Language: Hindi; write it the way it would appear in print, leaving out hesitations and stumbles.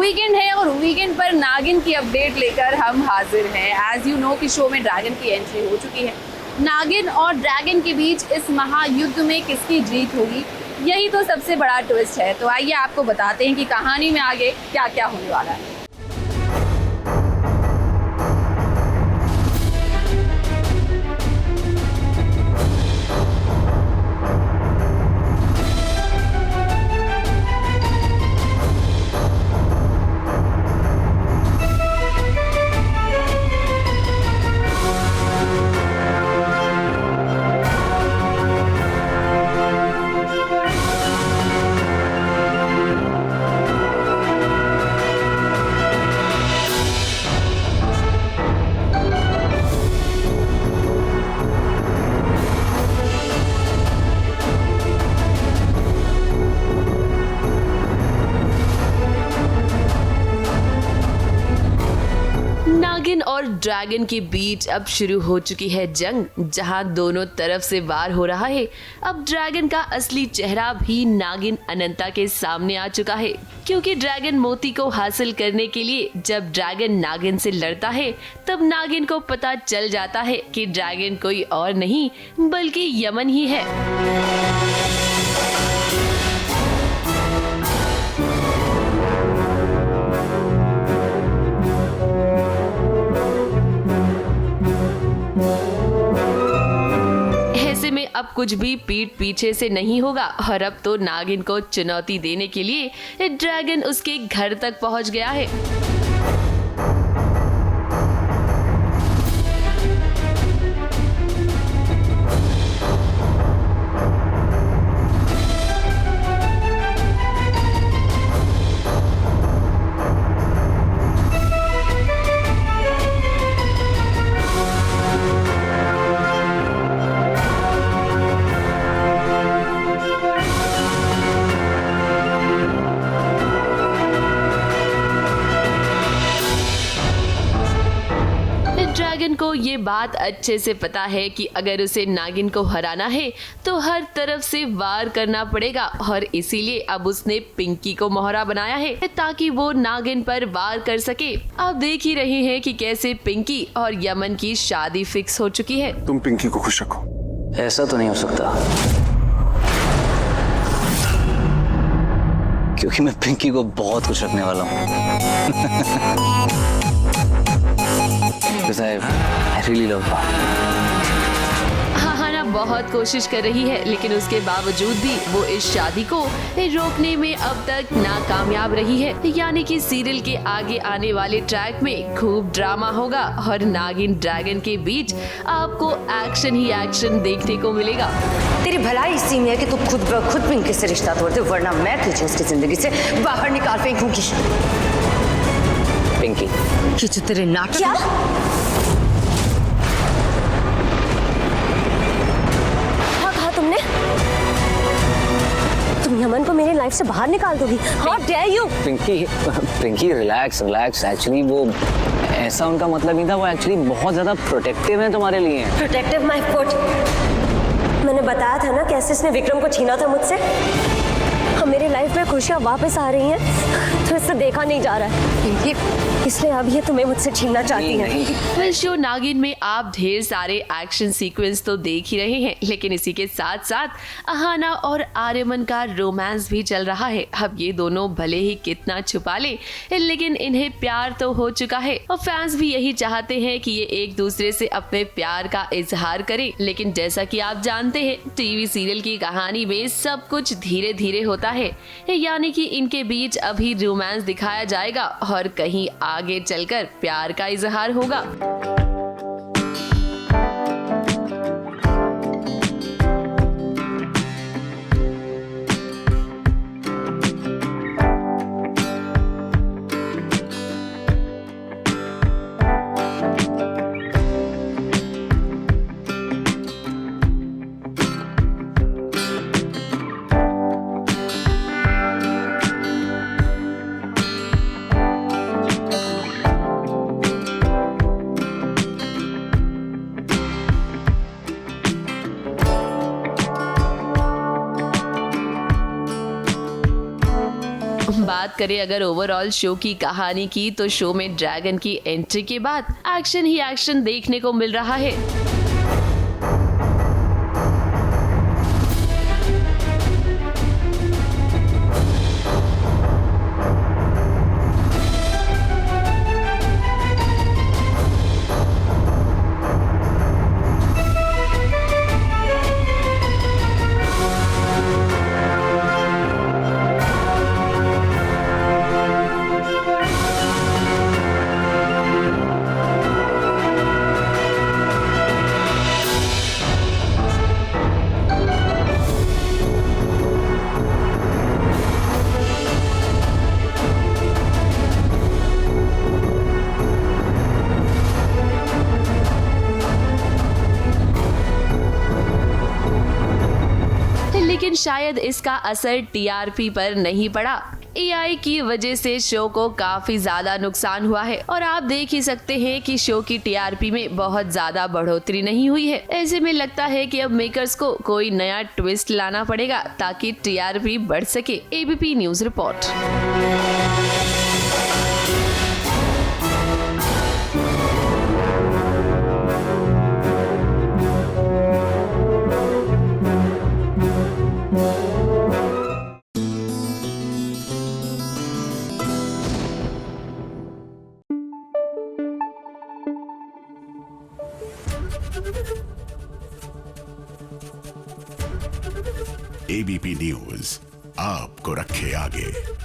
वीकेंड है और वीकेंड पर नागिन की अपडेट लेकर हम हाजिर हैं। एज यू नो कि शो में ड्रैगन की एंट्री हो चुकी है। नागिन और ड्रैगन के बीच इस महायुद्ध में किसकी जीत होगी, यही तो सबसे बड़ा ट्विस्ट है। तो आइए आपको बताते हैं कि कहानी में आगे क्या क्या होने वाला है। नागिन और ड्रैगन के बीच अब शुरू हो चुकी है जंग, जहां दोनों तरफ से वार हो रहा है। अब ड्रैगन का असली चेहरा भी नागिन अनंता के सामने आ चुका है, क्योंकि ड्रैगन मोती को हासिल करने के लिए जब ड्रैगन नागिन से लड़ता है तब नागिन को पता चल जाता है कि ड्रैगन कोई और नहीं बल्कि यमन ही है। अब कुछ भी पीठ पीछे से नहीं होगा और अब तो नागिन को चुनौती देने के लिए ड्रैगन उसके घर तक पहुंच गया है। ड्रैगन को ये बात अच्छे से पता है कि अगर उसे नागिन को हराना है तो हर तरफ से वार करना पड़ेगा, और इसीलिए अब उसने पिंकी को मोहरा बनाया है ताकि वो नागिन पर वार कर सके। अब देख ही रहे हैं कि कैसे पिंकी और यमन की शादी फिक्स हो चुकी है। तुम पिंकी को खुश रखो। ऐसा तो नहीं हो सकता, क्योंकि मैं पिंकी को बहुत खुश रखने वाला हूँ। I really love her. हाना बहुत कोशिश कर रही है, लेकिन उसके बावजूद भी वो इस शादी को रोकने में अब तक नाकामयाब रही है। यानी कि सीरियल के आगे आने वाले ट्रैक में खूब ड्रामा होगा और नागिन ड्रैगन के बीच आपको एक्शन ही एक्शन देखने को मिलेगा। तेरी भलाई इसी में है कि तू खुद ब खुद पिंकी से रिश्ता तोड़ दे, वरना मैं तुझे उसकी जिंदगी से बाहर निकाल फेंकूंगी। पिंकी, ये जो तेरे नाटक क्या? तुमने तुम यमन को मेरी लाइफ से बाहर निकाल दोगी? How dare you? Pinky relax. Actually वो ऐसा उनका मतलब नहीं था, वो एक्चुअली बहुत ज्यादा प्रोटेक्टिव है तुम्हारे लिए। Protective my foot. मैंने बताया था ना कैसे इसने विक्रम को छीना था मुझसे। अब मेरी लाइफ में खुशियाँ वापस आ रही हैं तो इससे देखा नहीं जा रहा है, इसलिए अब ये तुम्हें मुझसे छीनना चाहती है। शो नागिन में आप ढेर सारे एक्शन सीक्वेंस तो देख ही रहे हैं, लेकिन इसी के साथ साथ अहाना और आर्यमन का रोमांस भी चल रहा है। अब ये दोनों भले ही कितना छुपा ले, लेकिन इन्हें प्यार तो हो चुका है और फैंस भी यही चाहते हैं कि ये एक दूसरे से अपने प्यार का इजहार करें। लेकिन जैसा कि आप जानते हैं, टीवी सीरियल की कहानी में सब कुछ धीरे धीरे होता है, यानी कि इनके बीच अभी रोमांस दिखाया जाएगा और कहीं आगे चलकर प्यार का इजहार होगा। करें अगर ओवरऑल शो की कहानी की, तो शो में ड्रैगन की एंट्री के बाद एक्शन ही एक्शन देखने को मिल रहा है। लेकिन शायद इसका असर टीआरपी पर नहीं पड़ा। एआई की वजह से शो को काफी ज्यादा नुकसान हुआ है और आप देख ही सकते हैं कि शो की टीआरपी में बहुत ज्यादा बढ़ोतरी नहीं हुई है। ऐसे में लगता है कि अब मेकर्स को कोई नया ट्विस्ट लाना पड़ेगा ताकि टीआरपी बढ़ सके। ABP news report. ABP news आपको रखे आगे।